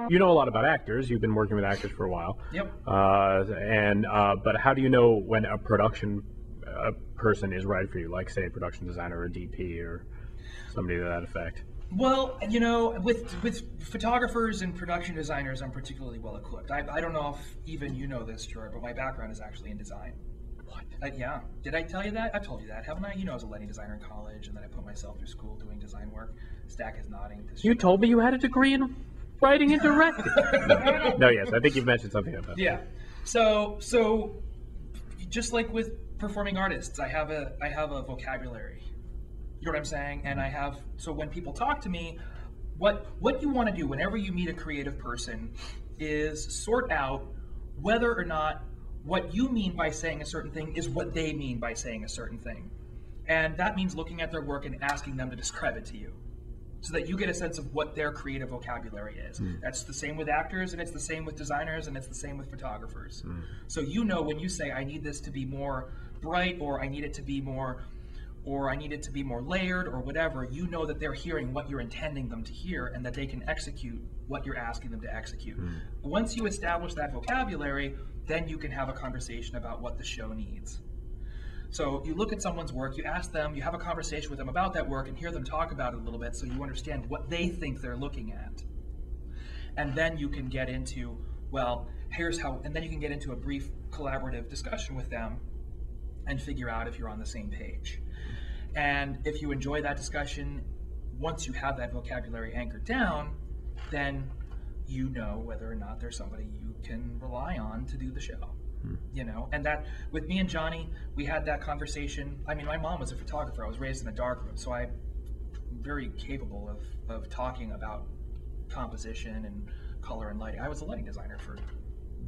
You know a lot about actors. You've been working with actors for a while. Yep. But how do you know when a production person is right for you? Like, say, a production designer or a DP or somebody to that effect. Well, you know, with photographers and production designers, I'm particularly well equipped. I don't know if even you know this, Troy, but my background is actually in design. What? Yeah. Did I tell you that? I've told you that, haven't I? You know, I was a lighting designer in college, and then I put myself through school doing design work. Stack is nodding. You told me you had a degree in writing and directing. No, yes, I think you've mentioned something about that. Yeah. So just like with performing artists, I have a vocabulary. You know what I'm saying? And so when people talk to me, what you want to do whenever you meet a creative person is sort out whether or not what you mean by saying a certain thing is what they mean by saying a certain thing. And that means looking at their work and asking them to describe it to you, so that you get a sense of what their creative vocabulary is. That's the same with actors, and it's the same with designers, and it's the same with photographers. So you know when you say, I need this to be more bright, or I need it to be more layered, or whatever, you know that they're hearing what you're intending them to hear, and that they can execute what you're asking them to execute. Once you establish that vocabulary, then you can have a conversation about what the show needs. So you look at someone's work, you ask them, you have a conversation with them about that work and hear them talk about it a little bit, so you understand what they think they're looking at. And then you can get into, well, here's how, and then you can get into a brief collaborative discussion with them and figure out if you're on the same page. And if you enjoy that discussion, once you have that vocabulary anchored down, then you know whether or not there's somebody you can rely on to do the show. You know, and that with me and Johnny, we had that conversation. I mean, my mom was a photographer. I was raised in a darkroom, so I'm very capable of talking about composition and color and lighting. I was a lighting designer for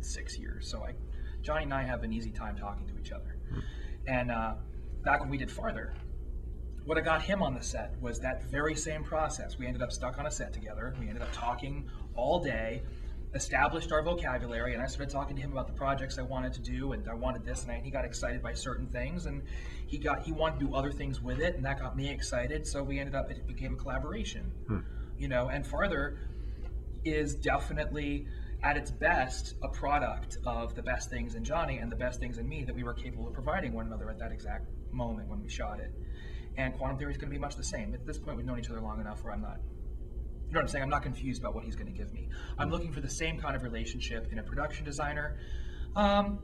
6 years, so Johnny and I have an easy time talking to each other. And back when we did Farther, what got him on the set was that very same process. We ended up stuck on a set together. We ended up talking all day, established our vocabulary, and I started talking to him about the projects I wanted to do, and I wanted this, and he got excited by certain things, and he wanted to do other things with it, and that got me excited. So it became a collaboration. You know, and Farther is definitely at its best a product of the best things in Johnny and the best things in me that we were capable of providing one another at that exact moment when we shot it. And Quantum Theory is going to be much the same. At this point, we've known each other long enough where I'm not, you know what I'm saying? I'm not confused about what he's going to give me. I'm looking for the same kind of relationship in a production designer. And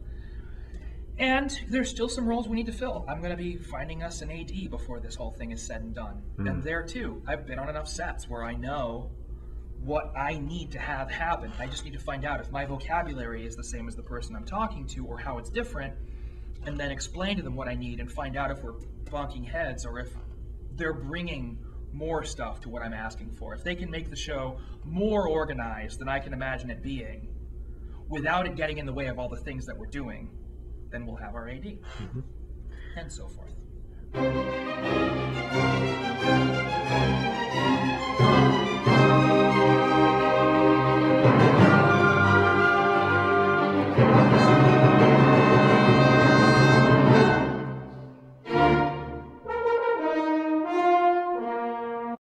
there's still some roles we need to fill. I'm going to be finding us an AD before this whole thing is said and done. And there too, I've been on enough sets where I know what I need to have happen. I just need to find out if my vocabulary is the same as the person I'm talking to or how it's different, and then explain to them what I need and find out if we're bonking heads or if they're bringing more stuff to what I'm asking for. If they can make the show more organized than I can imagine it being, without it getting in the way of all the things that we're doing, then we'll have our AD, and so forth.